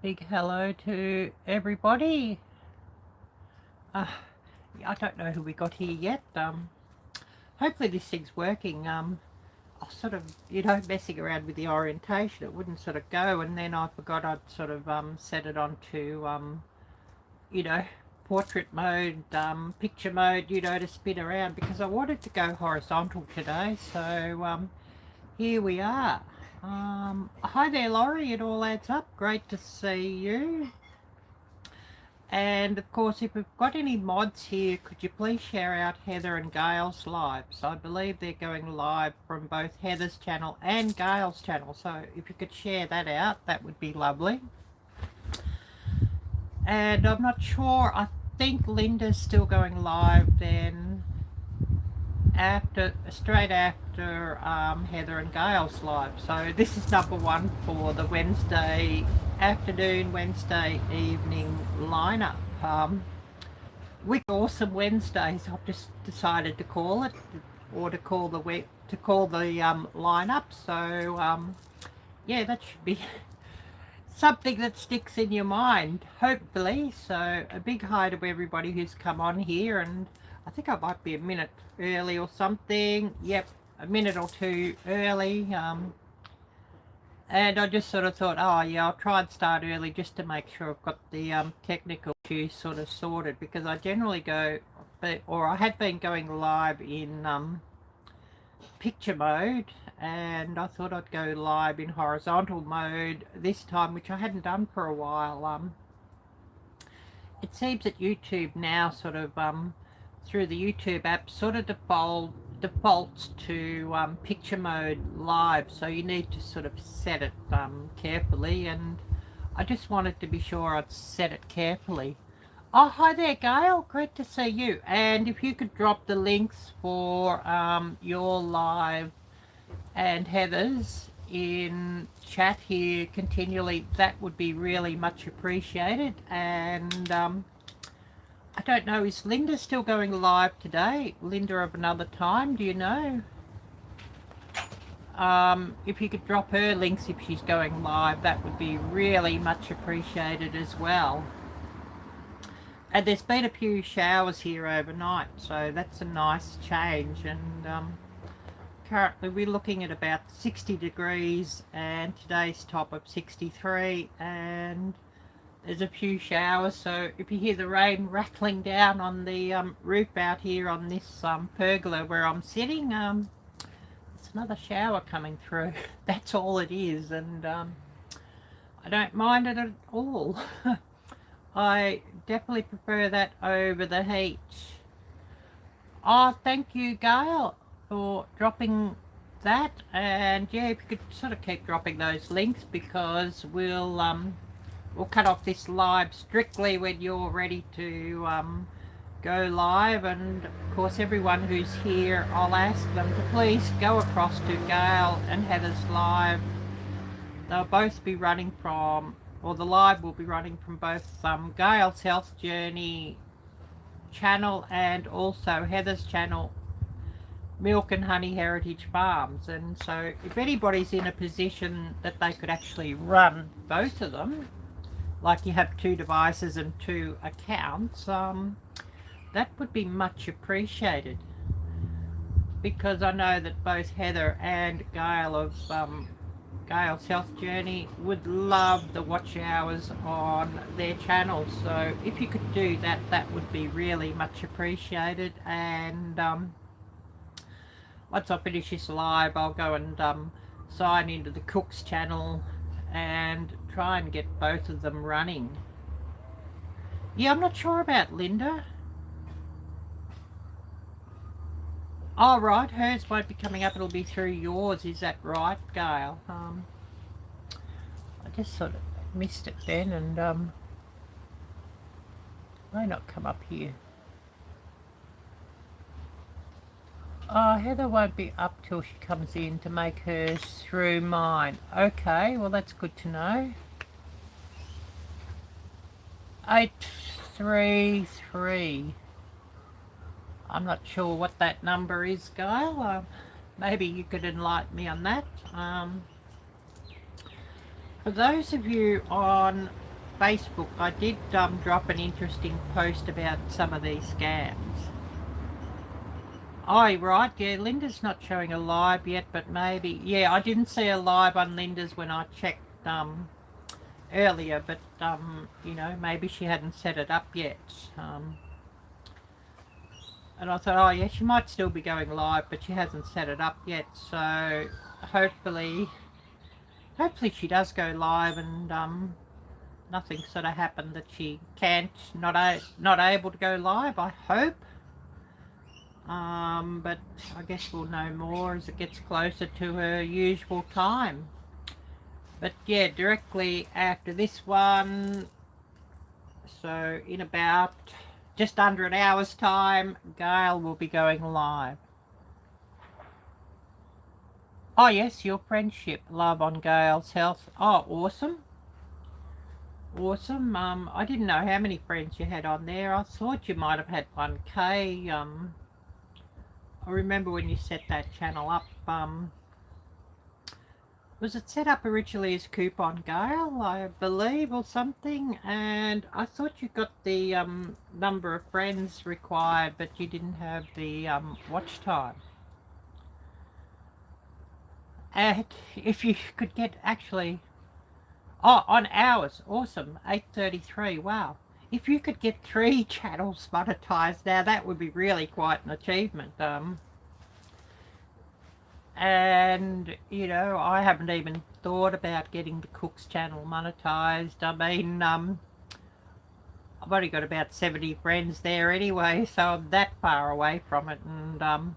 Big hello to everybody. I don't know who we got here yet. Hopefully this thing's working. I was sort of, messing around with the orientation. It wouldn't sort of go, and then I forgot I'd sort of set it onto, you know, portrait mode, picture mode, to spin around because I wanted to go horizontal today. So here we are. Hi there, Laurie. It all adds up. Great to see you. And of course, if we've got any mods here, could you please share out Heather and Gail's lives? I believe they're going live from both Heather's channel and Gail's channel. So if you could share that out, that would be lovely. And I'm not sure, I think Linda's still going live then straight after Heather and Gail's live. So this is number one for the Wednesday afternoon, Wednesday evening lineup. Wicked awesome Wednesdays. I've just decided to call it, or to call the lineup. So yeah, that should be something that sticks in your mind, hopefully. So a big hi to everybody who's come on here, and I think I might be a minute early or something. Yep, a minute or two early. And I just sort of thought, oh yeah, I'll try and start early just to make sure I've got the technical issues sort of sorted, because I generally go, or I had been going live in picture mode, and I thought I'd go live in horizontal mode this time, which I hadn't done for a while. It seems that YouTube now sort of through the YouTube app sort of defaults to picture mode live, so you need to sort of set it carefully, and I just wanted to be sure I'd set it carefully. Oh, hi there, Gail. Great to see you. And if you could drop the links for your live and Heather's in chat here continually, that would be really much appreciated. And I don't know, is Linda still going live today? Linda of another time, do you know? If you could drop her links if she's going live, that would be really much appreciated as well. And there's been a few showers here overnight, so that's a nice change. And currently we're looking at about 60 degrees, and today's top of 63, and there's a few showers. So if you hear the rain rattling down on the roof out here on this pergola where I'm sitting, it's another shower coming through. That's all it is, and I don't mind it at all. I definitely prefer that over the heat. Oh, thank you, Gail, for dropping that. And yeah, if you could sort of keep dropping those links, because we'll cut off this live strictly when you're ready to go live. And of course, everyone who's here, I'll ask them to please go across to Gail and Heather's live. They'll both be running from, or the live will be running from both Gail's Health Journey channel and also Heather's channel, Milk and Honey Heritage Farms. And so if anybody's in a position that they could actually run both of them, like you have two devices and two accounts, that would be much appreciated, because I know that both Heather and Gail of Gail's Health Journey would love the watch hours on their channels. So if you could do that, that would be really much appreciated. And once I finish this live, I'll go and sign into the Cook's channel and try and get both of them running. Yeah, I'm not sure about Linda. Oh, right, hers won't be coming up, it'll be through yours. Is that right, Gail? I just sort of missed it then, and may not come up here. Oh, Heather won't be up till she comes in to make hers through mine. Okay, well that's good to know. 833. I'm not sure what that number is, Gail. Maybe you could enlighten me on that. For those of you on Facebook, I did drop an interesting post about some of these scams. Oh, right, yeah, Linda's not showing a live yet, but maybe, yeah, I didn't see a live on Linda's when I checked earlier, but, you know, maybe she hadn't set it up yet. And I thought, oh yeah, she might still be going live, but she hasn't set it up yet, so hopefully she does go live and nothing sort of happened that she can't, not able to go live, I hope. But I guess we'll know more as it gets closer to her usual time. But yeah, directly after this one, so in about just under an hour's time, Gail will be going live. Oh yes, your friendship, love on Gail's health. Oh, awesome. Awesome. I didn't know how many friends you had on there. I thought you might have had 1K. I remember when you set that channel up, was it set up originally as Coupon Gail, I believe, or something? And I thought you got the number of friends required, but you didn't have the watch time. And if you could get actually, oh, on hours, awesome, 8:33, wow. If you could get 3 channels monetized now, that would be really quite an achievement. And, you know, I haven't even thought about getting the Cook's channel monetized. I mean, I've only got about 70 friends there anyway, so I'm that far away from it. And,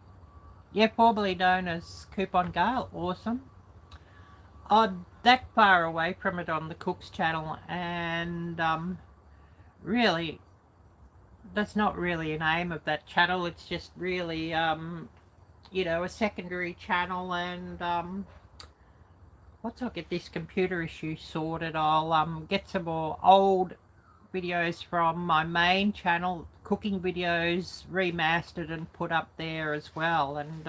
yeah, formerly known as Coupon Gale, awesome. I'm that far away from it on the Cook's channel, and really, that's not really an aim of that channel. It's just really, you know, a secondary channel. And once I get this computer issue sorted, I'll get some more old videos from my main channel, cooking videos, remastered and put up there as well. And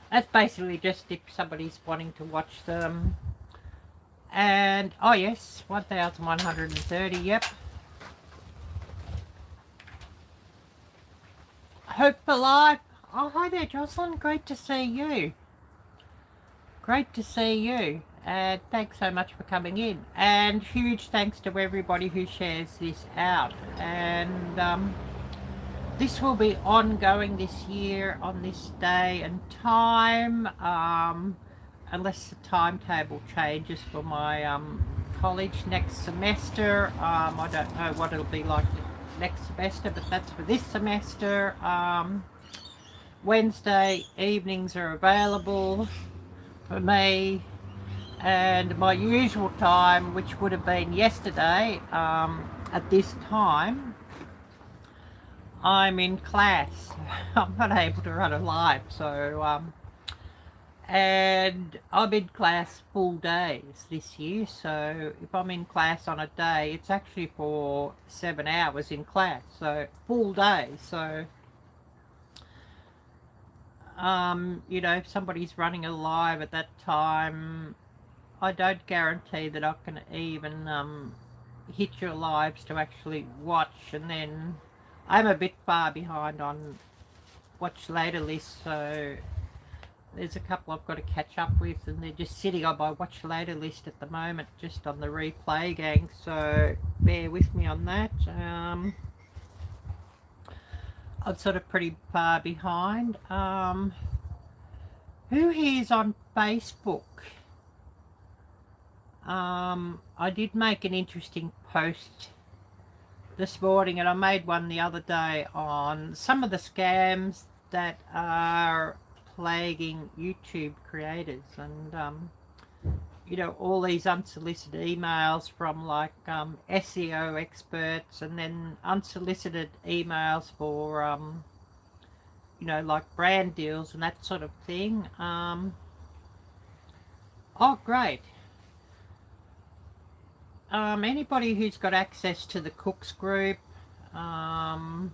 that's basically just if somebody's wanting to watch them. And oh yes, 1130, yep. Hope for life. Oh, hi there, Jocelyn. Great to see you. Great to see you. And thanks so much for coming in. And huge thanks to everybody who shares this out. And this will be ongoing this year on this day and time, unless the timetable changes for my college next semester. I don't know what it'll be like next semester, but that's for this semester. Wednesday evenings are available for me, and my usual time, which would have been yesterday at this time, I'm in class. I'm not able to run a live, so and I'm in class full days this year, so if I'm in class on a day, it's actually for 7 hours in class, so full day. So you know, if somebody's running a live at that time, I don't guarantee that I can even hit your lives to actually watch. And then I'm a bit far behind on watch later lists, so there's a couple I've got to catch up with, and they're just sitting on my watch later list at the moment, just on the replay gang, so bear with me on that. I'm sort of pretty far behind. Who here's on Facebook? I did make an interesting post this morning, and I made one the other day on some of the scams that are plaguing YouTube creators. And you know, all these unsolicited emails from like SEO experts, and then unsolicited emails for you know, like brand deals and that sort of thing. Oh great. Anybody who's got access to the Cooks group, on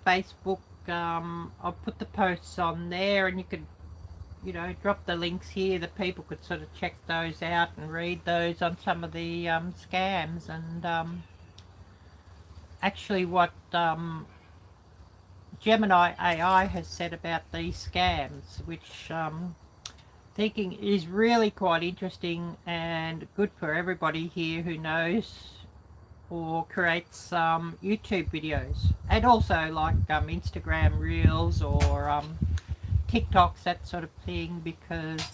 Facebook, I'll put the posts on there, and you could you know, drop the links here that people could sort of check those out and read those on some of the scams, and actually what Gemini AI has said about these scams, which thinking is really quite interesting and good for everybody here who knows or creates YouTube videos, and also like Instagram Reels or TikToks, that sort of thing, because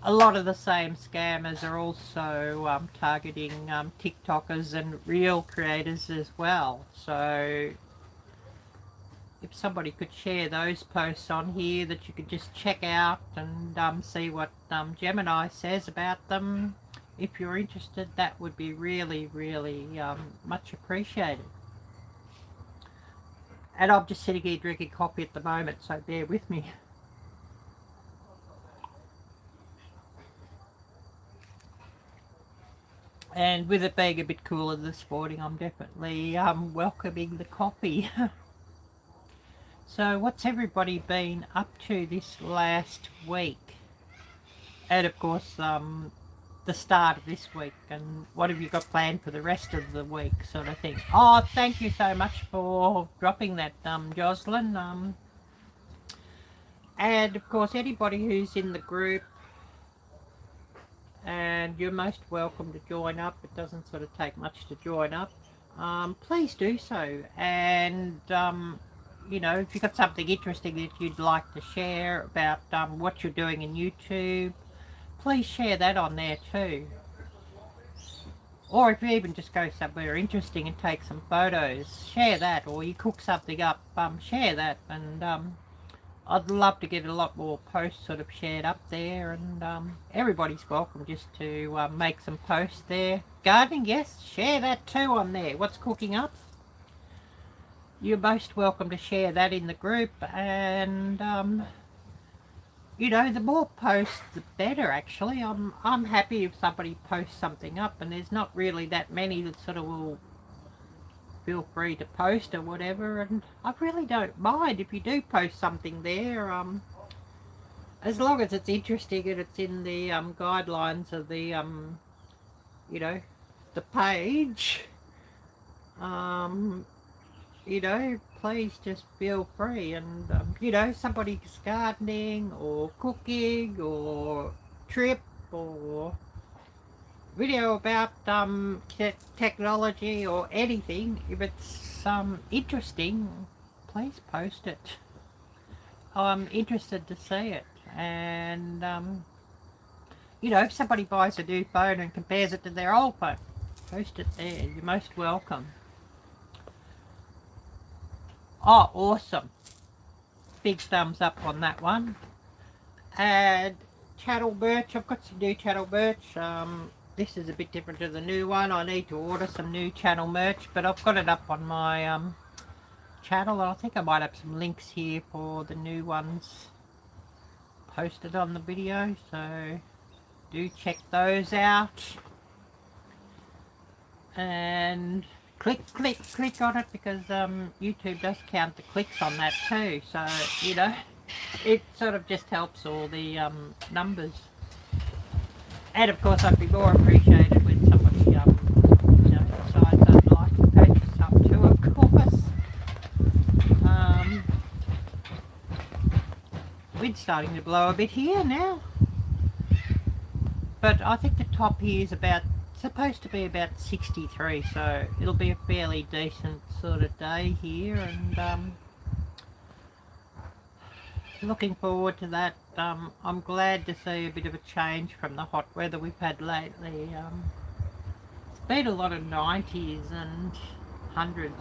a lot of the same scammers are also targeting TikTokers and Reel creators as well. So if somebody could share those posts on here that you could just check out and see what Gemini says about them, if you're interested, that would be really, really much appreciated. And I'm just sitting here drinking coffee at the moment, so bear with me. And with it being a bit cooler this morning, I'm definitely welcoming the coffee. So what's everybody been up to this last week? And of course, the start of this week, and what have you got planned for the rest of the week, sort of thing. Oh, thank you so much for dropping that, Jocelyn. And of course, anybody who's in the group, and you're most welcome to join up. It doesn't sort of take much to join up. Please do so. And you know, if you've got something interesting that you'd like to share about what you're doing in YouTube, please share that on there too. Or if you even just go somewhere interesting and take some photos, share that. Or you cook something up, share that. And I'd love to get a lot more posts sort of shared up there, and everybody's welcome just to make some posts there. Gardening, yes, share that too on there. What's cooking up? You're most welcome to share that in the group, and you know, the more posts the better actually. I'm happy if somebody posts something up, and there's not really that many that sort of will feel free to post or whatever, and I really don't mind if you do post something there, as long as it's interesting and it's in the guidelines of the you know, the page. You know, please just feel free. And you know, somebody's gardening or cooking or trip or video about technology or anything, if it's interesting, please post it. I'm interested to see it. And you know, if somebody buys a new phone and compares it to their old phone, post it there. You're most welcome. Oh, awesome. Big thumbs up on that one. And channel merch, I've got some new channel merch. This is a bit different to the new one. I need to order some new channel merch, but I've got it up on my channel, and I think I might have some links here for the new ones posted on the video, so do check those out. And click on it, because YouTube does count the clicks on that too, so you know, it sort of just helps all the numbers. And of course, I'd be more appreciated when somebody you know, decides I'd like to purchase some too, of course. Wind's starting to blow a bit here now, but I think the top here is supposed to be about 63, so it'll be a fairly decent sort of day here, and looking forward to that. I'm glad to see a bit of a change from the hot weather we've had lately. It's been a lot of 90s and 100s,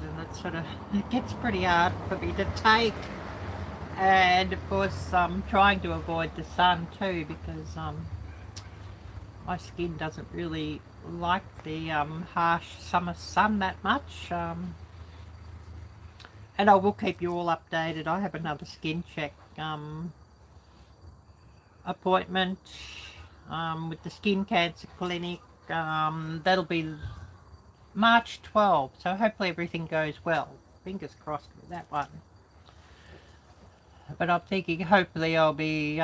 and it gets pretty hard for me to take. And of course I'm trying to avoid the sun too, because my skin doesn't really like the harsh summer sun that much. And I will keep you all updated. I have another skin check appointment with the Skin Cancer Clinic. That'll be March 12, so hopefully everything goes well. Fingers crossed with that one. But I'm thinking hopefully I'll be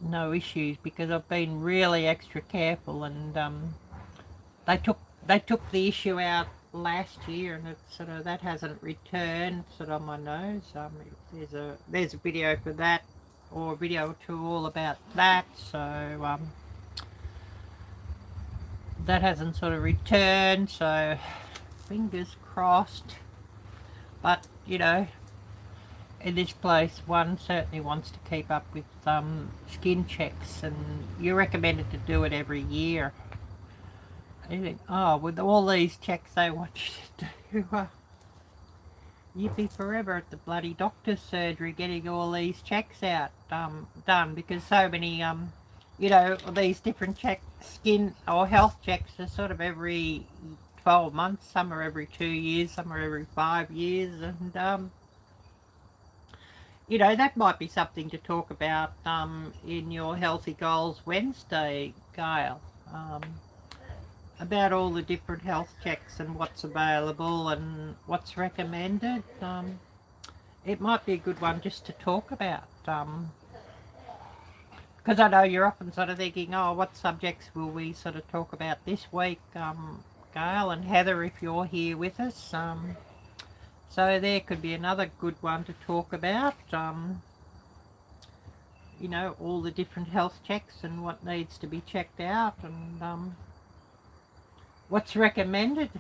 no issues, because I've been really extra careful, and they took the issue out last year, and it's sort of, that hasn't returned sort of on my nose. There's a video for that, or a video or two all about that. So that hasn't sort of returned, so fingers crossed. But you know, in this place, one certainly wants to keep up with skin checks, and you're recommended to do it every year. And you think, oh, with all these checks they want you to do, you'd be forever at the bloody doctor's surgery getting all these checks out done, because so many you know, these different skin or health checks are sort of every 12 months, some are every 2 years, some are every 5 years, and you know, that might be something to talk about in your Healthy Goals Wednesday, Gail, about all the different health checks and what's available and what's recommended. It might be a good one just to talk about, because I know you're often sort of thinking, oh, what subjects will we sort of talk about this week, Gail and Heather, if you're here with us. So there could be another good one to talk about, you know, all the different health checks and what needs to be checked out, and what's recommended.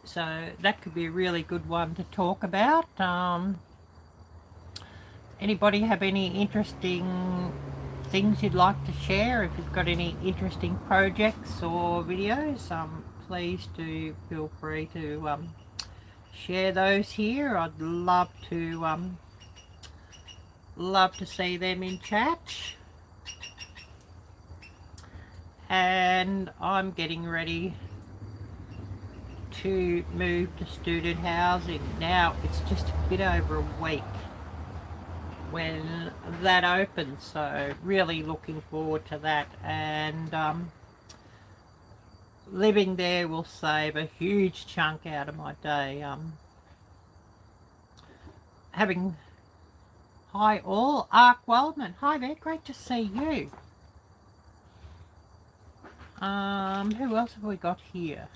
So that could be a really good one to talk about. Anybody have any interesting things you'd like to share? If you've got any interesting projects or videos, please do feel free to share those here. I'd love to see them in chat. And I'm getting ready to move to student housing. Now it's just a bit over a week when that opens, so really looking forward to that. And living there will save a huge chunk out of my day. Having, hi all, Ark Wellman, hi there, great to see you. Who else have we got here?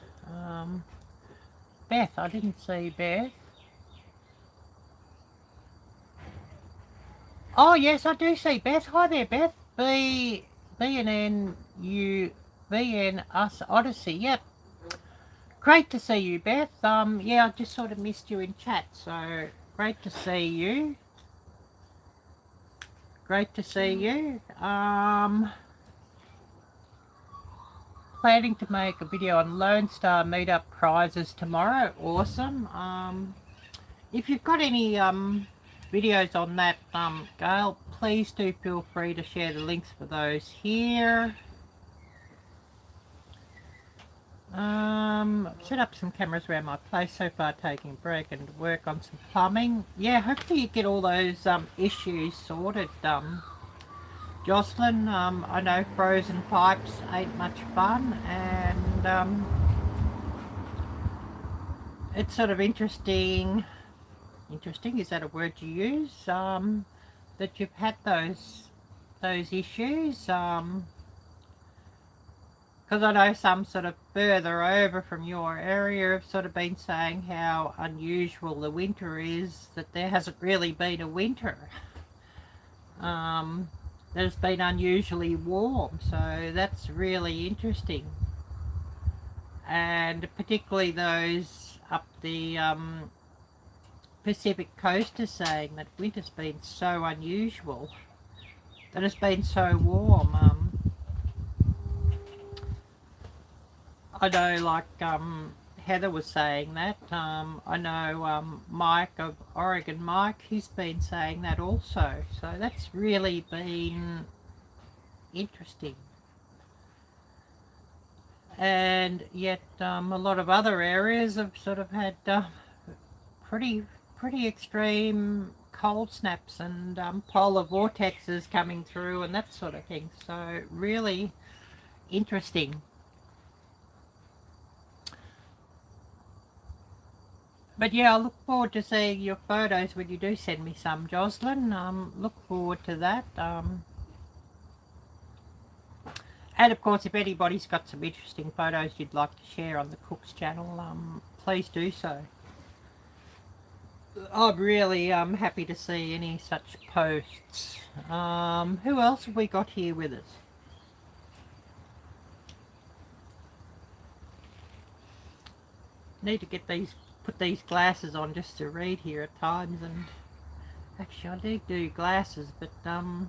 Beth, I didn't see Beth. Oh yes, I do see Beth. Hi there, Beth. VN Us Odyssey. Yep. Great to see you, Beth. Yeah, I just sort of missed you in chat, so great to see you. Great to see you. Planning to make a video on Lone Star meetup prizes tomorrow. Awesome. If you've got any videos on that, Gail, please do feel free to share the links for those here. Set up some cameras around my place so far, taking a break and work on some plumbing. Yeah, hopefully you get all those issues sorted. Jocelyn, I know frozen pipes ain't much fun, and it's sort of interesting, is that a word you use, that you've had those issues, because I know some sort of further over from your area have sort of been saying how unusual the winter is, that there hasn't really been a winter. That it's been unusually warm, so that's really interesting. And particularly those up the Pacific coast are saying that winter's been so unusual, that it's been so warm. I know, like Heather was saying that. I know Mike of Oregon, Mike, he's been saying that also. So that's really been interesting. And yet a lot of other areas have sort of had pretty extreme cold snaps and polar vortexes coming through and that sort of thing. So really interesting. But yeah, I look forward to seeing your photos when you do send me some, Jocelyn. Look forward to that. And of course, if anybody's got some interesting photos you'd like to share on the Cook's channel, please do so. I'm really happy to see any such posts. Who else have we got here with us? Need to get put these glasses on just to read here at times, and actually I do glasses, but the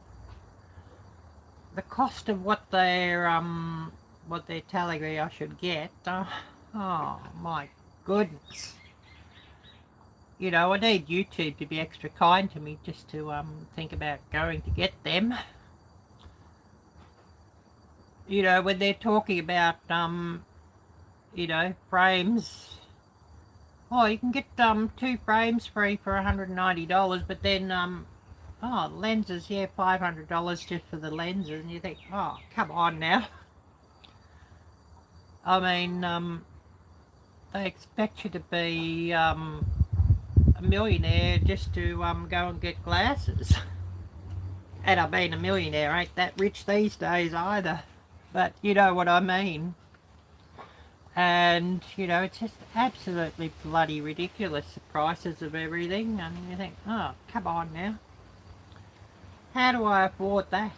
cost of what they're telling me I should get, oh my goodness. You know, I need YouTube to be extra kind to me just to think about going to get them. You know, when they're talking about you know, frames. Oh, you can get 2 frames free for $190, but then oh, lenses, yeah, $500 just for the lenses, and you think, oh, come on now. I mean, they expect you to be a millionaire just to go and get glasses. And I mean, a millionaire ain't that rich these days either, but you know what I mean. And, you know, it's just absolutely bloody ridiculous, the prices of everything, and you think, oh, come on now. How do I afford that?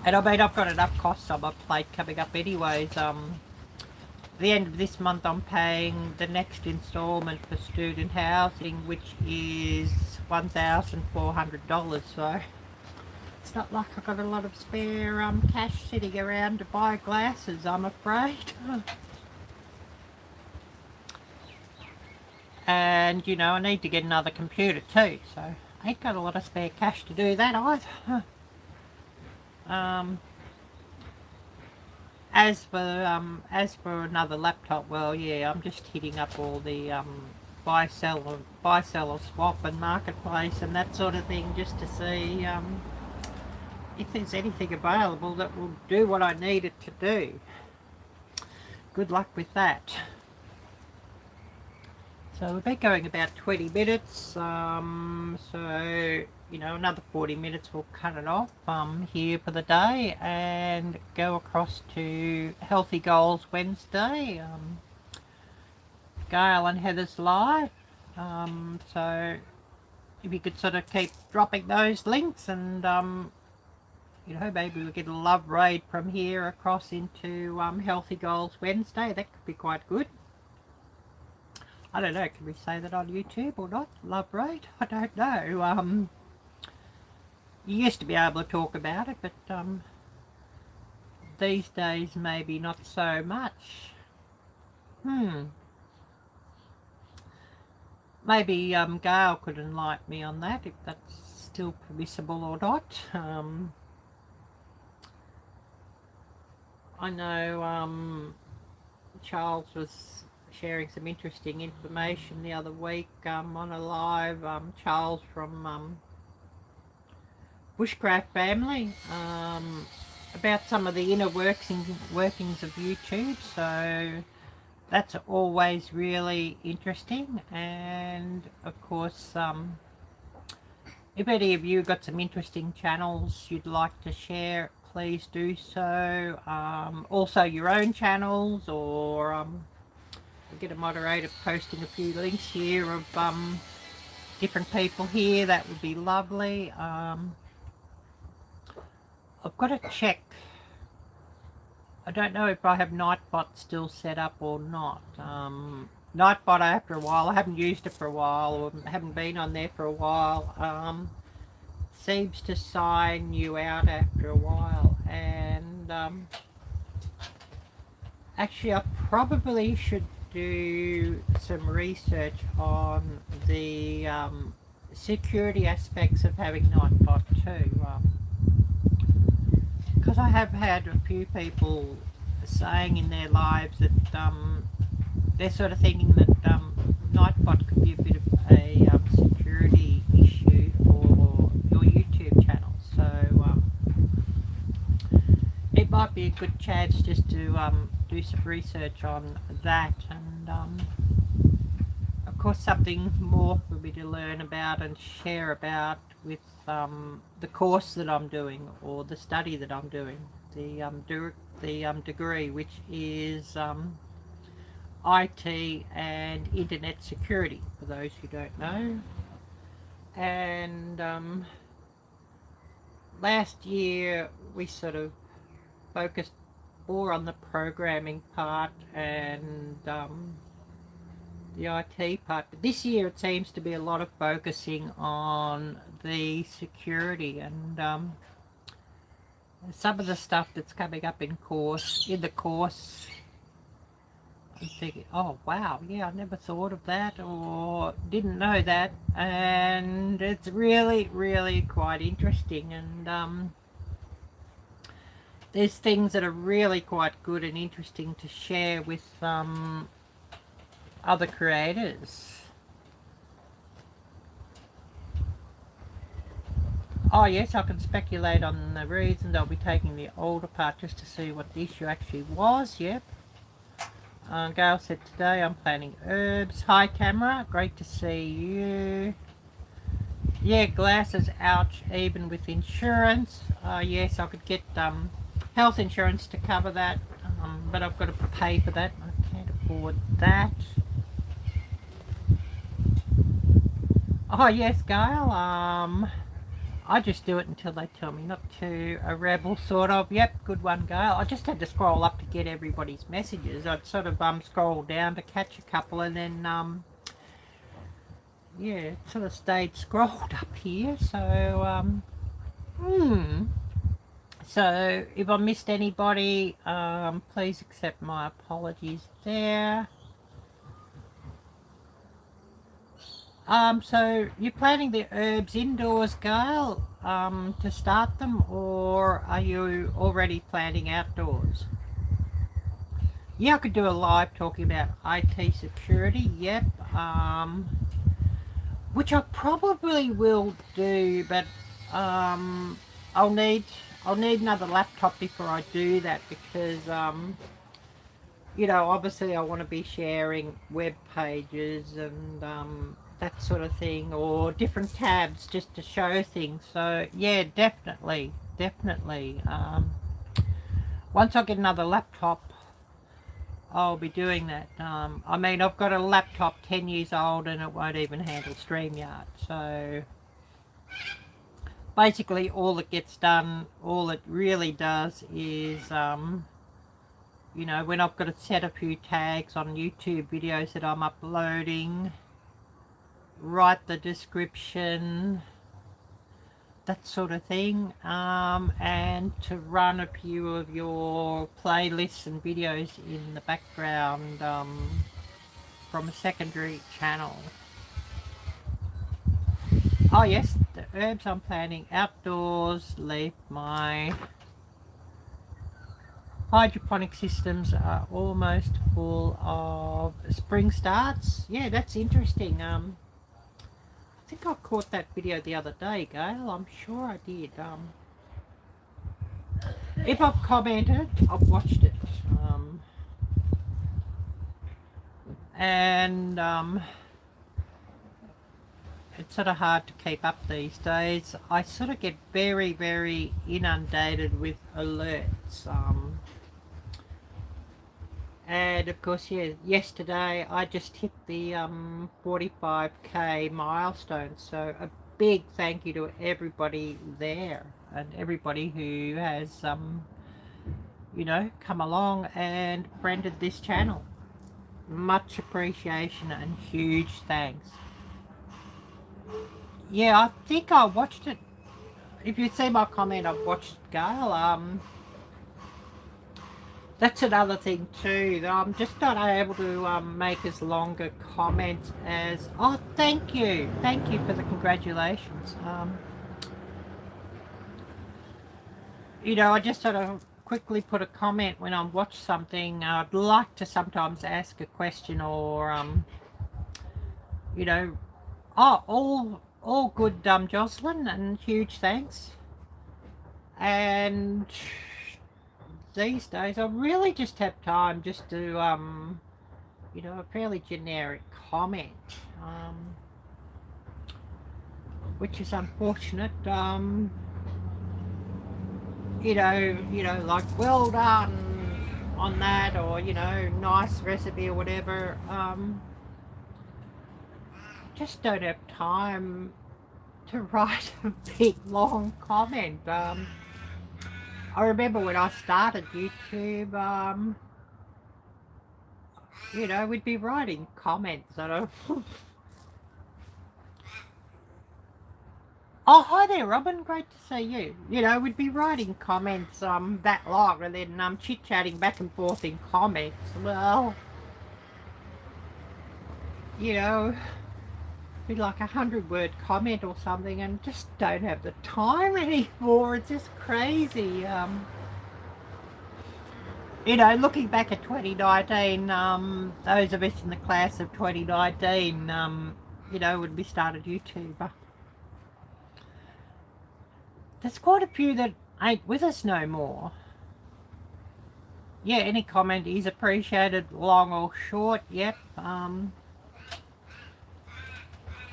And I mean, I've got enough costs on my plate coming up anyways. The end of this month I'm paying the next instalment for student housing, which is $1,400, so it's not like I've got a lot of spare cash sitting around to buy glasses, I'm afraid. And you know, I need to get another computer too, so I ain't got a lot of spare cash to do that either. As for another laptop, well, yeah, I'm just hitting up all the buy sell or swap and marketplace and that sort of thing, just to see if there's anything available that will do what I need it to do. Good luck with that. So we've been going about 20 minutes, so you know, another 40 minutes we'll cut it off here for the day and go across to Healthy Goals Wednesday. Gail and Heather's live, so if you could sort of keep dropping those links, and you know, maybe we'll get a love raid from here across into Healthy Goals Wednesday. That could be quite good. I don't know, can we say that on YouTube or not? Love raid? I don't know. You used to be able to talk about it, but these days maybe not so much. Maybe Gail could enlighten me on that, if that's still permissible or not. I know Charles was sharing some interesting information the other week on a live. Charles from Bushcraft Family, about some of the inner workings of YouTube, so that's always really interesting. And of course, if any of you got some interesting channels you'd like to share, please do so. Also your own channels, or I'll get a moderator posting a few links here of different people here. That would be lovely. I've got to check. I don't know if I have Nightbot still set up or not. Nightbot, after a while, I haven't used it for a while, or haven't been on there for a while, seems to sign you out after a while. And actually I probably should do some research on the security aspects of having Nightbot too. Because I have had a few people saying in their lives that they're sort of thinking that Nightbot could be a bit of a security issue for your YouTube channel. So it might be a good chance just to do some research on that, and of course something more for me to learn about and share about with the course that I'm doing, or the study that I'm doing, the degree, which is IT and internet security, for those who don't know. And last year we sort of focused more on the programming part and the IT part, but this year it seems to be a lot of focusing on the security, and some of the stuff that's coming up in the course, I'm thinking, oh wow, yeah, I never thought of that or didn't know that, and it's really quite interesting. And there's things that are really quite good and interesting to share with other creators. Oh yes, I can speculate on the reason they'll be taking the old apart just to see what the issue actually was. Yep. Gail said, today I'm planting herbs. Hi Tamara, great to see you. Yeah, glasses, ouch, even with insurance. Yes, I could get health insurance to cover that, but I've got to pay for that. I can't afford that. Oh yes, Gail, I just do it until they tell me not to. A rebel, sort of. Yep, good one, Gail. I just had to scroll up to get everybody's messages. I'd sort of scroll down to catch a couple, and then yeah, it sort of stayed scrolled up here. So so if I missed anybody, please accept my apologies there. So you're planting the herbs indoors, Gail, to start them, or are you already planting outdoors? Yeah, I could do a live talking about IT security, yep, which I probably will do, but I'll need another laptop before I do that, because you know, obviously I want to be sharing web pages and that sort of thing, or different tabs just to show things. So yeah, definitely. Once I get another laptop, I'll be doing that. I mean, I've got a laptop 10 years old and it won't even handle StreamYard. So basically all it gets done, all it really does is, you know, when I've got to set a few tags on YouTube videos that I'm uploading, write the description, that sort of thing, and to run a few of your playlists and videos in the background from a secondary channel. Oh yes, the herbs I'm planting outdoors, leave my hydroponic systems are almost full of spring starts. Yeah, that's interesting. I think I caught that video the other day, Gail. I'm sure I did. If I've commented, I've watched it. And it's sort of hard to keep up these days. I sort of get very inundated with alerts. And of course, yeah, yesterday I just hit the 45k milestone, so a big thank you to everybody there and everybody who has you know, come along and friended this channel. Much appreciation and huge thanks. Yeah, I think I watched it. If you see my comment, I've watched Gail. That's another thing too, that I'm just not able to make as longer comments as, oh, thank you for the congratulations. You know, I just sort of quickly put a comment when I watch something. I'd like to sometimes ask a question, or you know, oh, all good, Jocelyn, and huge thanks. And these days I really just have time just to you know, a fairly generic comment, which is unfortunate. You know, like well done on that, or you know, nice recipe or whatever. Just don't have time to write a big long comment. I remember when I started YouTube, you know, we'd be writing comments that are oh, hi there, Robin. Great to see you. You know, we'd be writing comments that long and then chit-chatting back and forth in comments. Well, you know, be like 100-word comment or something, and just don't have the time anymore. It's just crazy. You know, looking back at 2019, those of us in the class of 2019, you know, when we started YouTube, there's quite a few that ain't with us no more. Yeah, any comment is appreciated, long or short. Yep.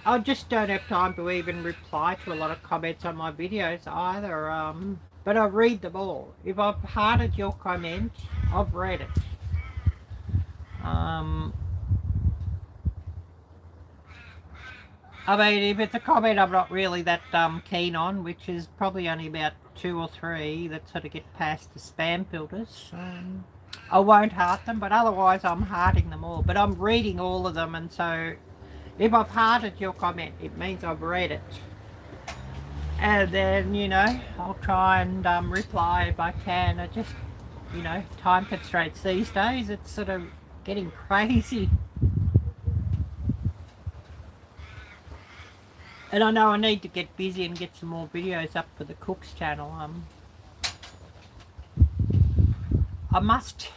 I just don't have time to even reply to a lot of comments on my videos either. But I read them all. If I've hearted your comment, I've read it. I mean, if it's a comment I'm not really that keen on, which is probably only about 2 or 3 that sort of get past the spam filters, I won't heart them, but otherwise I'm hearting them all. But I'm reading all of them, and so if I've hearted your comment, it means I've read it. And then, you know, I'll try and reply if I can. I just, you know, time constraints these days, it's sort of getting crazy. And I know I need to get busy and get some more videos up for the Cooks channel. I must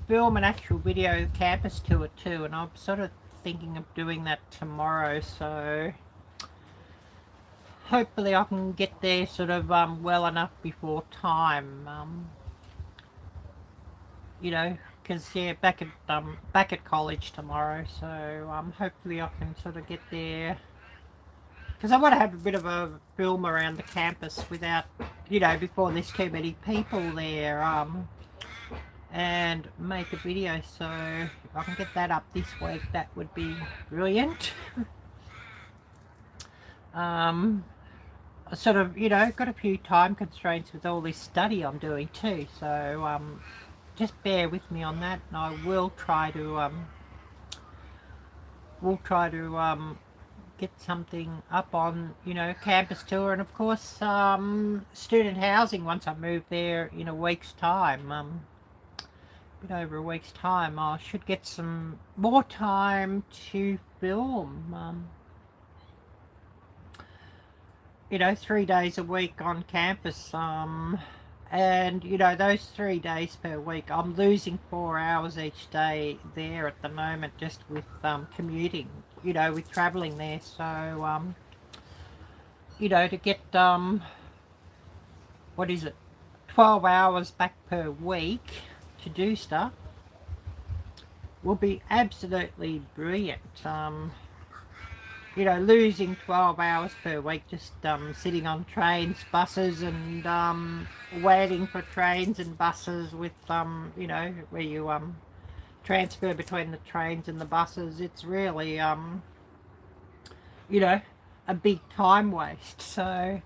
film an actual video campus tour too, and I'm sort of thinking of doing that tomorrow, so hopefully I can get there sort of well enough before time. You know, because yeah, back at college tomorrow, so hopefully I can sort of get there, because I want to have a bit of a film around the campus without, you know, before there's too many people there, and make a video. So if I can get that up this week, that would be brilliant. I sort of, you know, got a few time constraints with all this study I'm doing too, so just bear with me on that, and I will try to get something up on, you know, campus tour, and of course student housing once I move there in a week's time, a bit over a week's time. I should get some more time to film, you know, 3 days a week on campus, and you know, those 3 days per week I'm losing 4 hours each day there at the moment, just with commuting, you know, with traveling there. So you know, to get what is it, 12 hours back per week to do stuff will be absolutely brilliant. You know, losing 12 hours per week just sitting on trains, buses, and waiting for trains and buses with, you know, where you transfer between the trains and the buses. It's really, you know, a big time waste. So,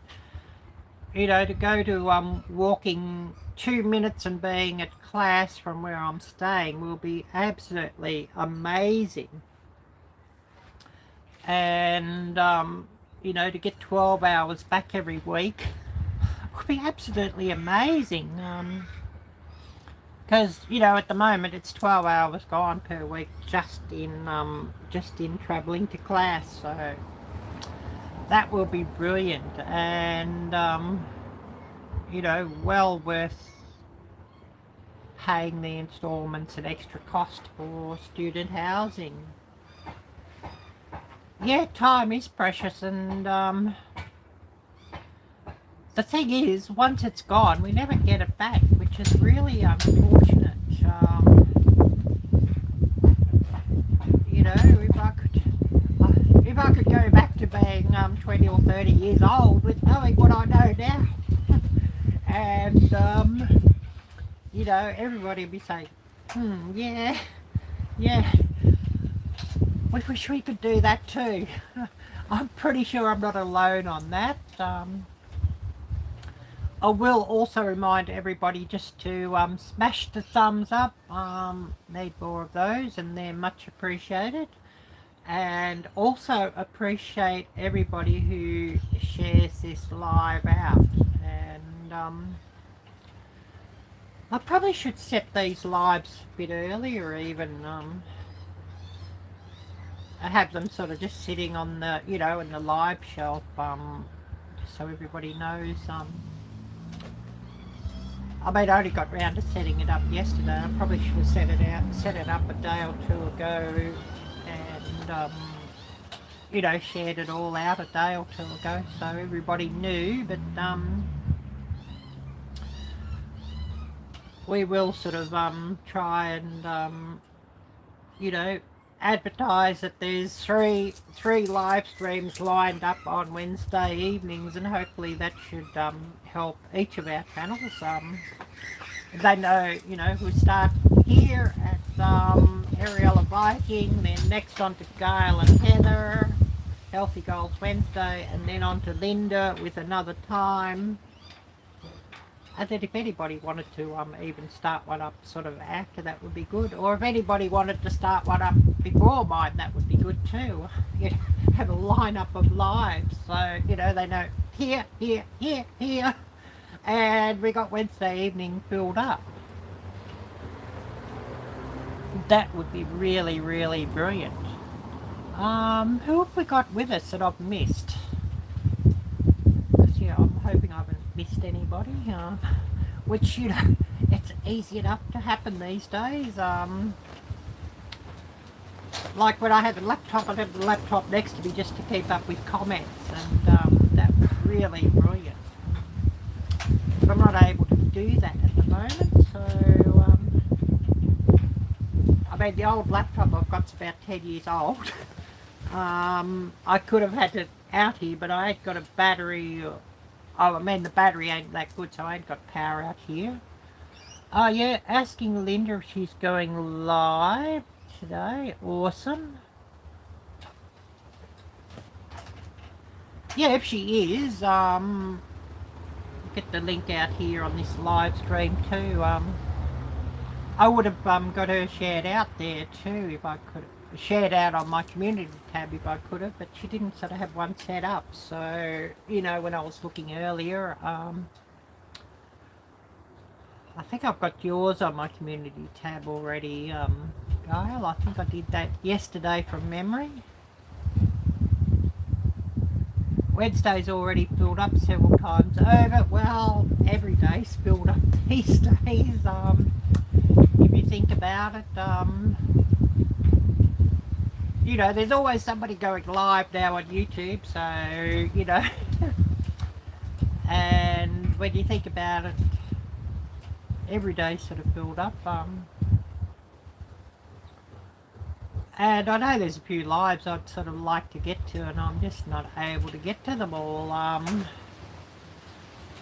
you know, to go to walking 2 minutes and being at class from where I'm staying will be absolutely amazing. And you know, to get 12 hours back every week would be absolutely amazing, because you know, at the moment it's 12 hours gone per week just in traveling to class. So that will be brilliant, and you know, well worth paying the installments and extra cost for student housing. Yeah, time is precious, and the thing is, once it's gone, we never get it back, which which is really unfortunate. You know, if I could go back to being 20 or 30 years old with knowing what I know now, and you know, everybody would be saying, yeah, yeah, we wish we could do that too. I'm pretty sure I'm not alone on that. I will also remind everybody just to smash the thumbs up. Need more of those, and they're much appreciated. And also appreciate everybody who shares this live out. And I probably should set these lives a bit earlier, even have them sort of just sitting on the, you know, in the live shelf, just so everybody knows. I mean, I only got round to setting it up yesterday. I probably should have set it up a day or two ago, and you know, shared it all out a day or two ago, so everybody knew. But we will sort of try and you know, advertise that there's three live streams lined up on Wednesday evenings, and hopefully that should help each of our channels. They know, you know, we start here at Arielle-Viking, then next on to Gail and Heather, Healthy Goals Wednesday, and then on to Linda with another time. And then if anybody wanted to even start one up sort of after, that would be good. Or if anybody wanted to start one up before mine, that would be good too. You know, have a lineup of lives, so you know they know here, here, here, here, and we got Wednesday evening filled up. That would be really, really brilliant. Who have we got with us that I've missed? Yeah, I'm hoping I haven't missed anybody, which, you know, it's easy enough to happen these days. Like when I had the laptop, I had the laptop next to me just to keep up with comments, and that was really brilliant. But I'm not able to do that at the moment, so I mean, the old laptop I've got's about 10 years old. I could have had it out here, but I ain't got a battery. I mean, the battery ain't that good, so I ain't got power out here. Oh yeah, asking Linda if she's going live today. Awesome. Yeah, if she is, get the link out here on this live stream too. I would have got her shared out there too if I could. Shared out on my community tab if I could have, but she didn't sort of have one set up. So, you know, when I was looking earlier, I think I've got yours on my community tab already, Gail. I think I did that yesterday from memory. Wednesday's already filled up several times over. Well, every day's filled up these days. If you think about it, you know, there's always somebody going live now on YouTube, so, you know, and when you think about it, every day's sort of filled up, and I know there's a few lives I'd sort of like to get to, and I'm just not able to get to them all.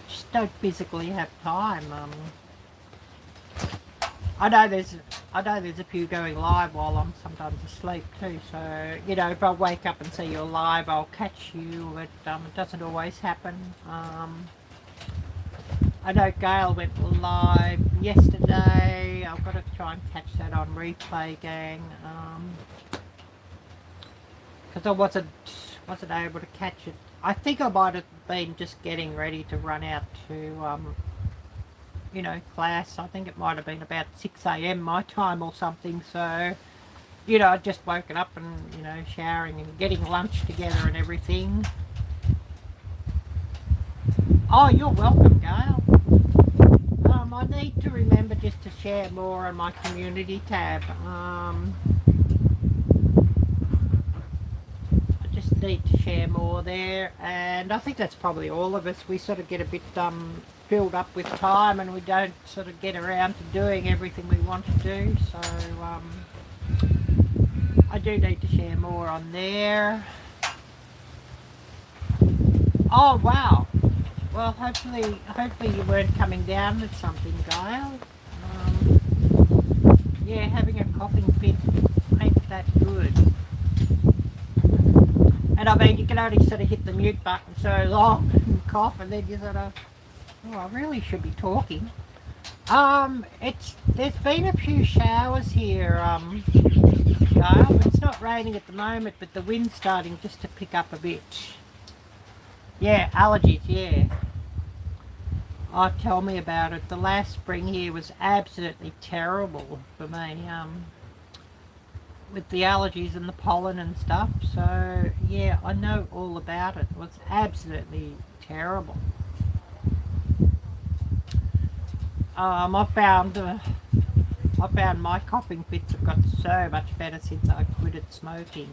Just don't physically have time. I know there's a few going live while I'm sometimes asleep too, so, you know, if I wake up and see you're live, I'll catch you, but it doesn't always happen. I know Gail went live yesterday. I've got to try and catch that on replay, gang, because I wasn't able to catch it. I think I might have been just getting ready to run out to you know, class. I think it might have been about 6 AM my time or something, so, you know, I'd just woken up and, you know, showering and getting lunch together and everything. Oh, you're welcome, Gail. I need to remember just to share more on my community tab. I just need to share more there, and I think that's probably all of us. We sort of get a bit filled up with time and we don't sort of get around to doing everything we want to do. So I do need to share more on there. Oh wow! Well, hopefully you weren't coming down with something, Gail. Yeah, having a coughing fit ain't that good. And I mean, you can only sort of hit the mute button so long and cough, and then you sort of, oh, I really should be talking. There's been a few showers here, Gail. It's not raining at the moment, but the wind's starting just to pick up a bit. Yeah, allergies, yeah. Oh, tell me about it. The last spring here was absolutely terrible for me, with the allergies and the pollen and stuff. So, yeah, I know all about it. It was absolutely terrible. I found my coughing fits have got so much better since I quitted smoking,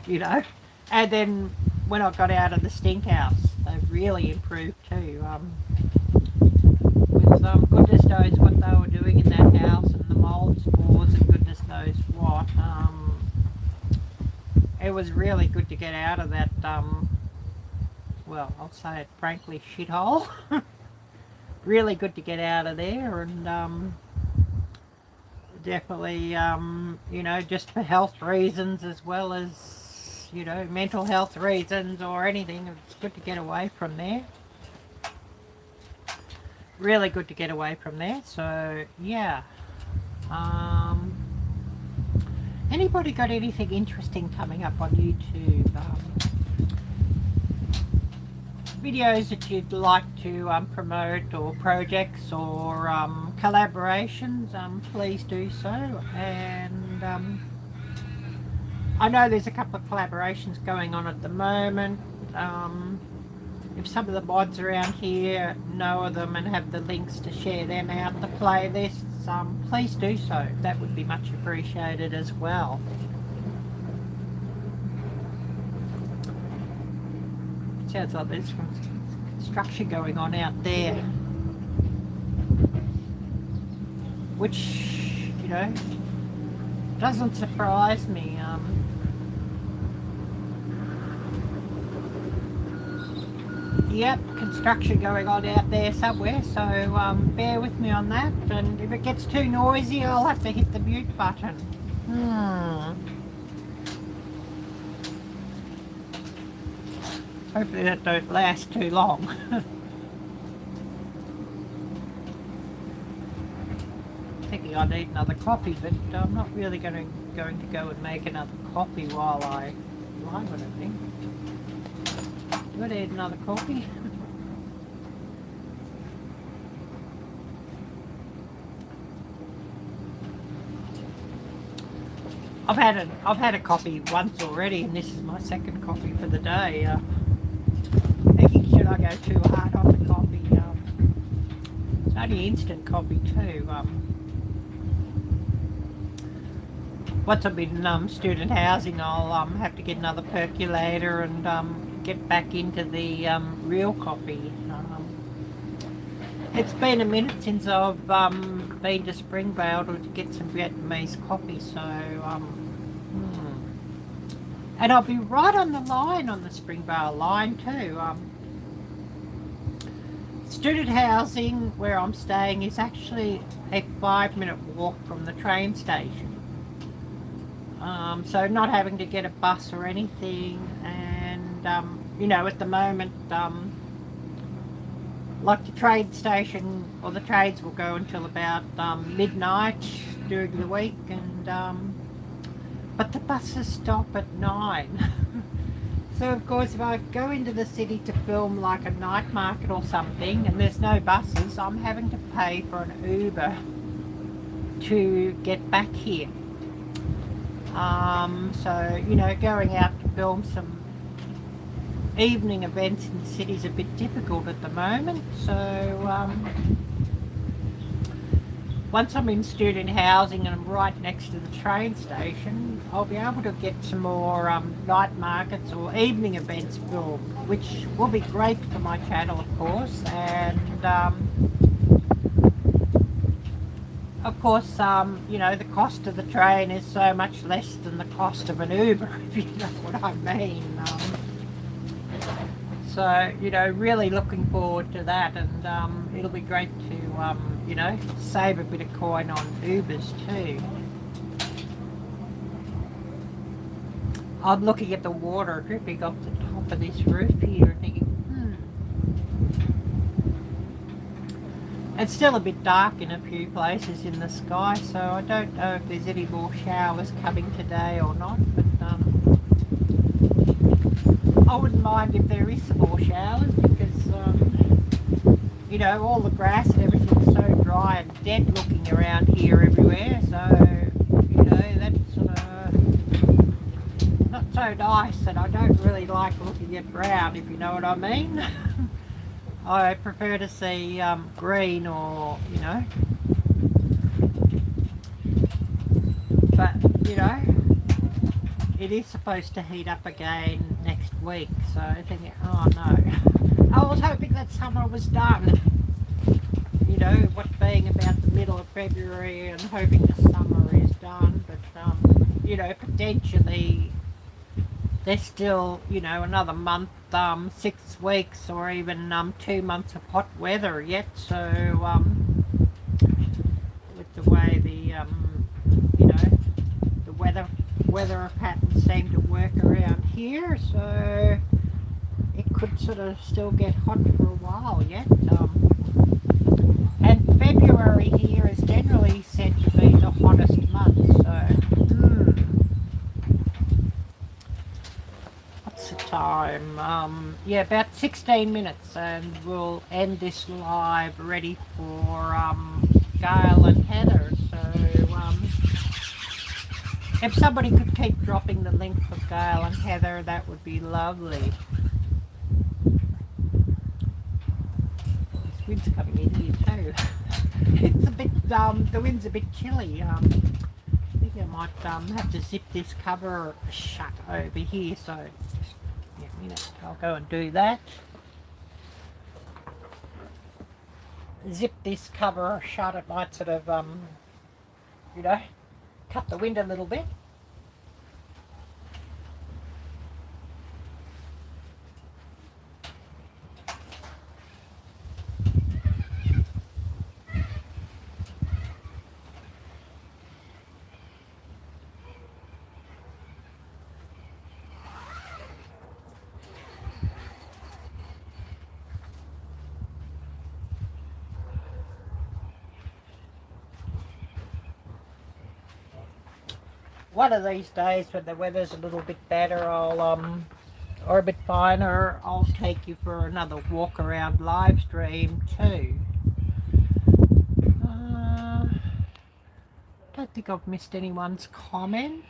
you know. And then when I got out of the stink house, they've really improved too. With goodness knows what they were doing in that house, and the mold spores and goodness knows what. It was really good to get out of that, well, I'll say it frankly, shithole. Really good to get out of there, and definitely, you know, just for health reasons as well as, you know, mental health reasons or anything. It's good to get away from there. Really good to get away from there. So yeah, anybody got anything interesting coming up on YouTube? Videos that you'd like to promote, or projects or collaborations, please do so. And I know there's a couple of collaborations going on at the moment. If some of the mods around here know of them and have the links to share them out, the playlists, please do so. That would be much appreciated as well. Sounds like there's some construction going on out there, which, you know, doesn't surprise me. Yep, construction going on out there somewhere, so bear with me on that, and if it gets too noisy I'll have to hit the mute button. Hopefully that don't last too long. Thinking I need another coffee, but I'm not really going to go and make another coffee while I live on it, I think. Do I need another coffee? I've had a coffee once already, and this is my second coffee for the day. Thinking, should I go too hard on the coffee? It's only instant coffee too. Once I'm in student housing, I'll have to get another percolator and get back into the real coffee. It's been a minute since I've been to Springvale to get some Vietnamese coffee, so and I'll be right on the line, on the Springvale line too. Student housing where I'm staying is actually a 5-minute walk from the train station. So not having to get a bus or anything, and you know, at the moment, like the train station, or the trains will go until about midnight during the week, and but the buses stop at 9. So of course if I go into the city to film like a night market or something and there's no buses, I'm having to pay for an Uber to get back here. So, you know, going out to film some evening events in the city is a bit difficult at the moment. So once I'm in student housing and I'm right next to the train station, I'll be able to get some more night markets or evening events filmed, which will be great for my channel, of course. And of course, you know, the cost of the train is so much less than the cost of an Uber, if you know what I mean. So, you know, really looking forward to that, and it'll be great to, you know, save a bit of coin on Ubers too. I'm looking at the water dripping off the top of this roof here and thinking, It's still a bit dark in a few places in the sky, so I don't know if there's any more showers coming today or not, but I wouldn't mind if there is some more showers, because you know, all the grass and everything's so dry and dead looking around here everywhere, so you know, that's not so nice, and I don't really like looking at brown, if you know what I mean. I prefer to see green, or, you know, but, you know, it is supposed to heat up again next week, so I'm thinking, oh no, I was hoping that summer was done, you know, what being about the middle of February and hoping the summer is done, but, you know, potentially there's still, you know, another month, 6 weeks, or even 2 months of hot weather yet. So with the way the you know, the weather patterns seem to work around here, so it could sort of still get hot for a while yet. And February here is generally said to be the hottest month, so what's the time? Yeah, about 16 minutes, and we'll end this live ready for Gail and Heather. So if somebody could keep dropping the link for Gail and Heather, that would be lovely. This wind's coming in here too. It's a bit, the wind's a bit chilly. I think I might have to zip this cover shut over here, so yeah, a minute, I'll go and do that. Zip this cover shut, it might sort of, you know, cut the wind a little bit. One of these days when the weather's a little bit better, I'll or a bit finer, I'll take you for another walk around live stream too. Don't think I've missed anyone's comment.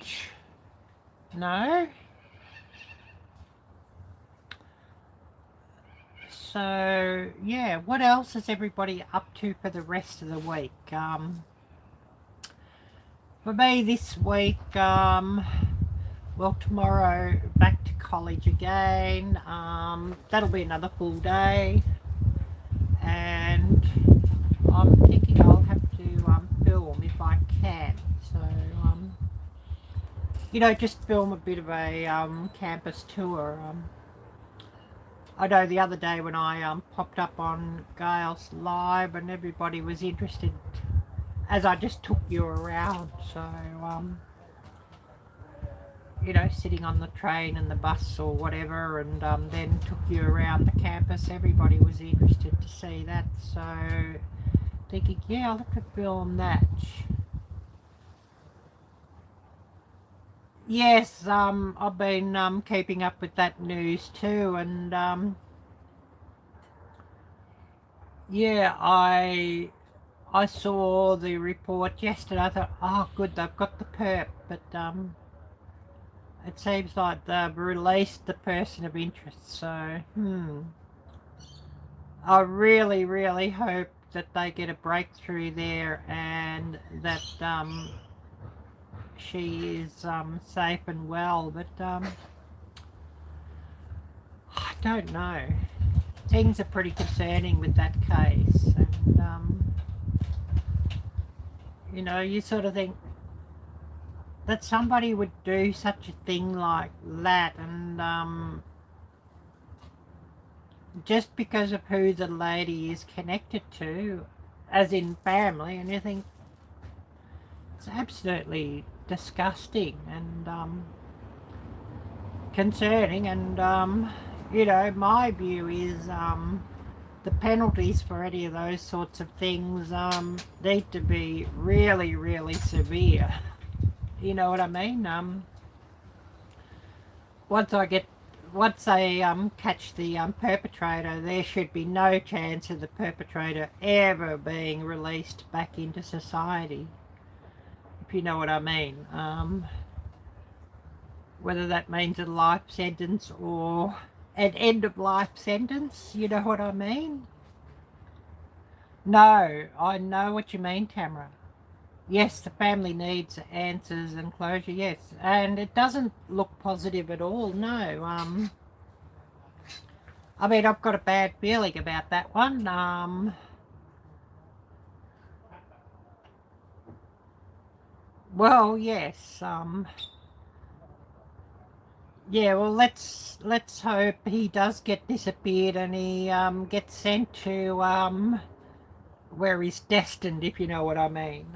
No. So yeah, what else is everybody up to for the rest of the week? For me this week, well, tomorrow back to college again. That'll be another full day, and I'm thinking I'll have to film if I can. So, you know, just film a bit of a campus tour. I know the other day when I popped up on Gail's live and everybody was interested, as I just took you around, so you know, sitting on the train and the bus or whatever, and then took you around the campus, everybody was interested to see that, so thinking, yeah, I'll have to film that. Yes, I've been keeping up with that news too, and yeah, I saw the report yesterday. I thought, oh good, they've got the perp, but it seems like they've released the person of interest, so I really hope that they get a breakthrough there, and and that she is safe and well, but I don't know. Things are pretty concerning with that case, and you know, you sort of think that somebody would do such a thing like that, and just because of who the lady is connected to, as in family, and you think it's absolutely disgusting and concerning, and you know, my view is the penalties for any of those sorts of things need to be really, really severe. You know what I mean? Once they catch the perpetrator, there should be no chance of the perpetrator ever being released back into society, if you know what I mean. Whether that means a life sentence or an end of life sentence, you know what I mean? No, I know what you mean, Tamara. Yes, the family needs answers and closure, yes. And it doesn't look positive at all, no. I mean, I've got a bad feeling about that one. Well, yes. Yeah, well, let's hope he does get disappeared and he gets sent to where he's destined, if you know what I mean.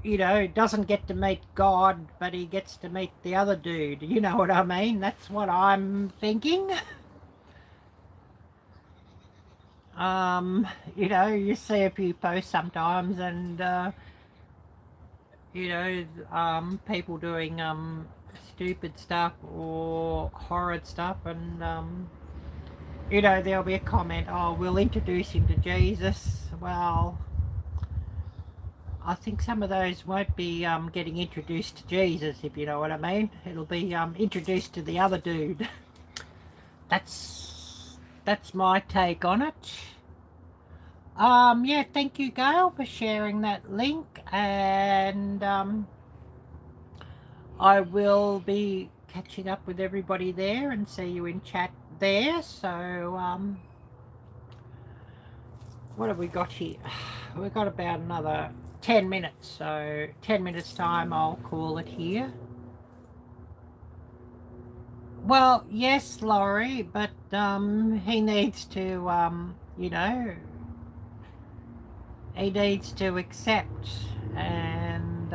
You know, doesn't get to meet God, but he gets to meet the other dude. You know what I mean? That's what I'm thinking. You know, you see a few posts sometimes, and you know, people doing stupid stuff or horrid stuff, and you know, there'll be a comment, oh, we'll introduce him to Jesus. Well, I think some of those won't be getting introduced to Jesus, if you know what I mean. It'll be introduced to the other dude. That's my take on it. Yeah, thank you, Gail, for sharing that link, and I will be catching up with everybody there and see you in chat there. So what have we got here? We've got about another 10 minutes, so 10 minutes time I'll call it here. Well, yes, Laurie, but he needs to you know, he needs to accept and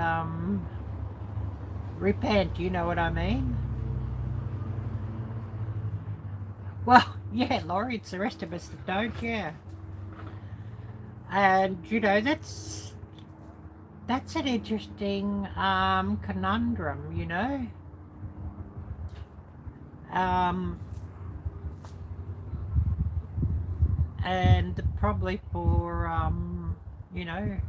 repent, you know what I mean? Well, yeah, Laurie, it's the rest of us that don't, yeah. And, you know, that's an interesting conundrum, you know. And probably for, you know,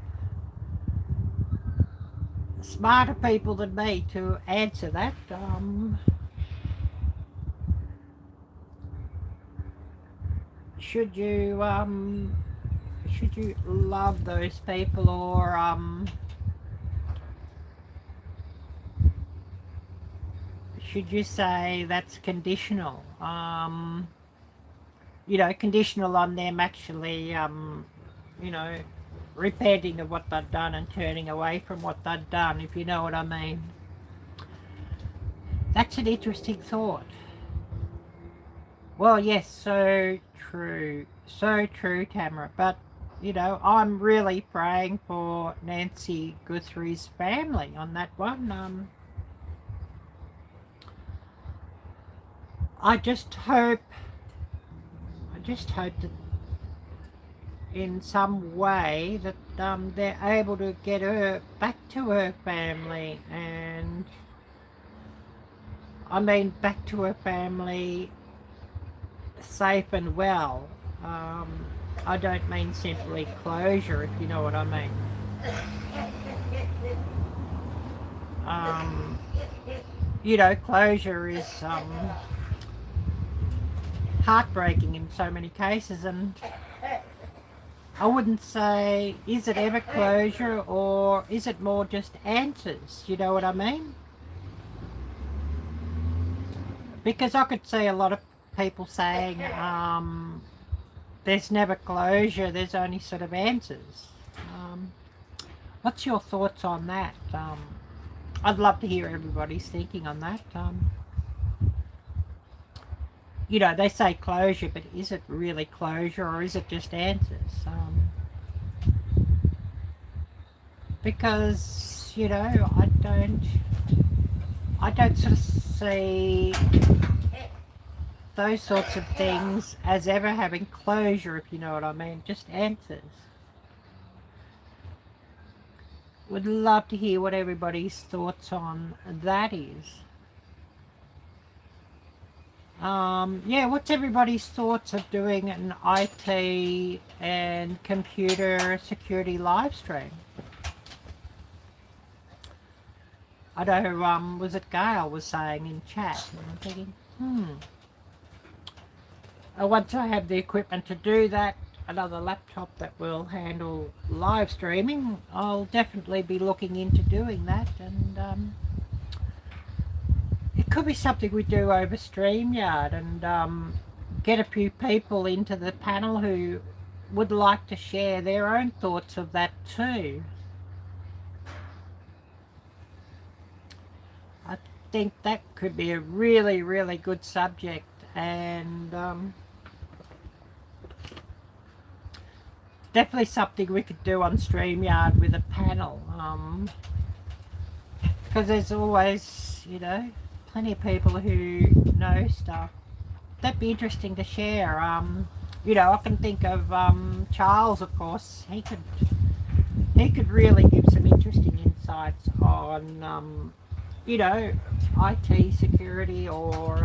smarter people than me to answer that. Should you love those people, or should you say that's conditional? You know, conditional on them actually, you know, repenting of what they've done and turning away from what they've done, if you know what I mean. That's an interesting thought. Well, yes, so true, Tamara. But, you know, I'm really praying for Nancy Guthrie's family on that one. I just hope that in some way that they're able to get her back to her family, and I mean back to her family safe and well. I don't mean simply closure, if you know what I mean. You know, closure is heartbreaking in so many cases, and I wouldn't say, is it ever closure or is it more just answers? You know what I mean? Because I could see a lot of people saying, there's never closure, there's only sort of answers. What's your thoughts on that? I'd love to hear everybody's thinking on that. You know, they say closure, but is it really closure or is it just answers? Because, you know, I don't sort of see those sorts of things as ever having closure, if you know what I mean, just answers. Would love to hear what everybody's thoughts on that is. Yeah, what's everybody's thoughts of doing an IT and computer security live stream? I know, was it Gail was saying in chat, and I'm thinking, once I have the equipment to do that, another laptop that will handle live streaming, I'll definitely be looking into doing that. And it could be something we do over StreamYard, and get a few people into the panel who would like to share their own thoughts of that too. I think that could be a really, really good subject, and definitely something we could do on StreamYard with a panel, because there's always, you know, plenty of people who know stuff. That'd be interesting to share. You know, I can think of Charles, of course. He could really give some interesting insights on you know, IT security, or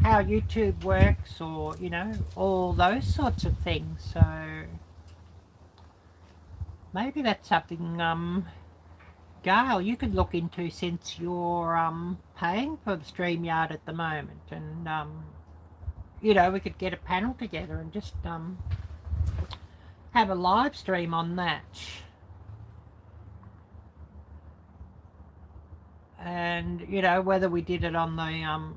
how YouTube works, or, you know, all those sorts of things. So maybe that's something, Gail, you could look into, since you're paying for the StreamYard at the moment, and you know, we could get a panel together and just have a live stream on that. And, you know, whether we did it on the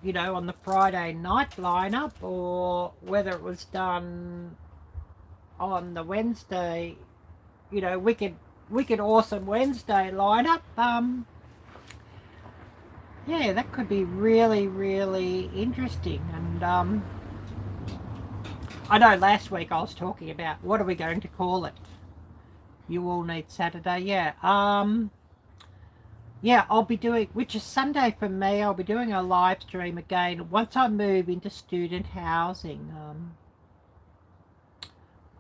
you know, on the Friday night lineup, or whether it was done on the Wednesday, you know, wicked awesome Wednesday lineup. Yeah, that could be really, really interesting. And I know last week I was talking about, what are we going to call it? You All Need Saturday. Yeah. Yeah, I'll be doing, which is Sunday for me, I'll be doing a live stream again once I move into student housing.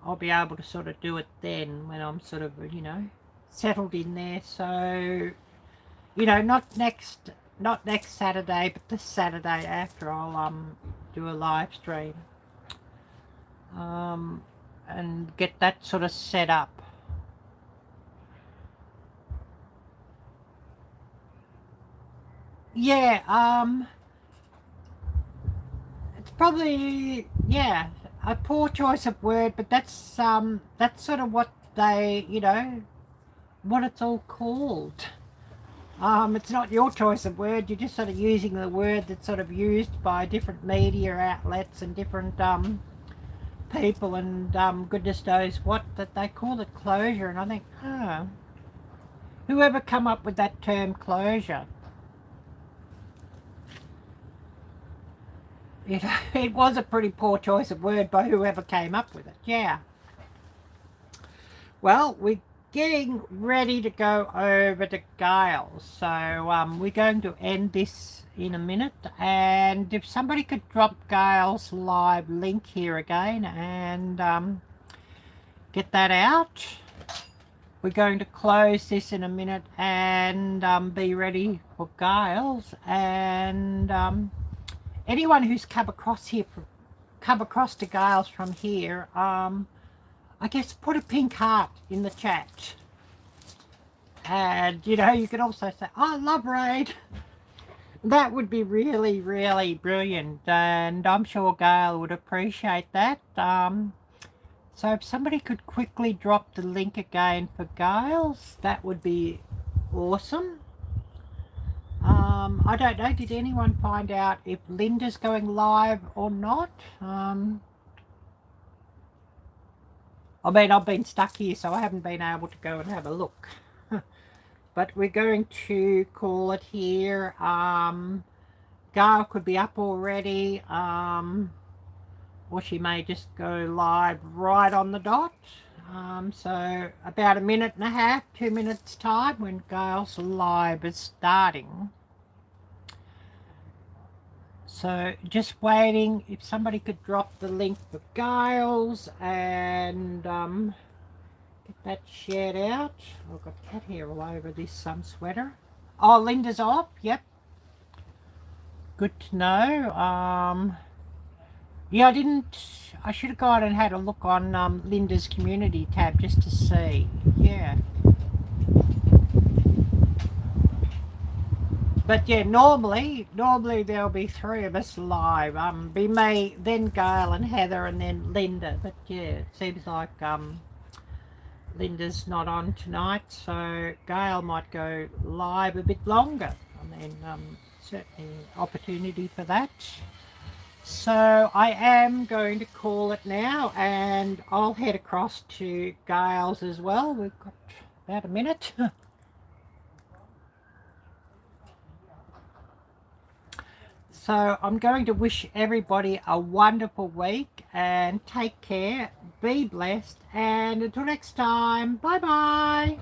I'll be able to sort of do it then, when I'm sort of, you know, settled in there. So, you know, not next Saturday, but the Saturday after, I'll do a live stream and get that sort of set up. Yeah, it's probably, yeah, a poor choice of word, but that's sort of what they, you know, what it's all called. It's not your choice of word, you're just sort of using the word that's sort of used by different media outlets and different people, and goodness knows what, that they call it closure. And I think, whoever come up with that term closure, you know, it was a pretty poor choice of word by whoever came up with it. Yeah. Well, we're getting ready to go over to Gail, so we're going to end this in a minute, and if somebody could drop Gail's live link here again and get that out, we're going to close this in a minute and be ready for Gail's. And anyone who's come across to Gail's from here, I guess put a pink heart in the chat. And, you know, you could also say, I love Raid. That would be really, really brilliant. And I'm sure Gail would appreciate that. So if somebody could quickly drop the link again for Gail's, that would be awesome. I don't know, did anyone find out if Linda's going live or not? I mean, I've been stuck here, so I haven't been able to go and have a look. But we're going to call it here. Gail could be up already, or she may just go live right on the dot. So about 1.5 minutes, 2 minutes time when Gail's live is starting. So just waiting if somebody could drop the link for Gail's and get that shared out. I've got cat hair all over this sweater. Oh, Linda's off, yep. Good to know. Yeah, I should have gone and had a look on Linda's community tab just to see. Yeah. But yeah, normally there'll be 3 of us live. Be me, then Gail and Heather, and then Linda. But yeah, it seems like Linda's not on tonight, so Gail might go live a bit longer. I mean, certainly opportunity for that. So I am going to call it now, and I'll head across to Gail's as well. We've got about 1 minute. So I'm going to wish everybody a wonderful week and take care, be blessed, and until next time, bye bye.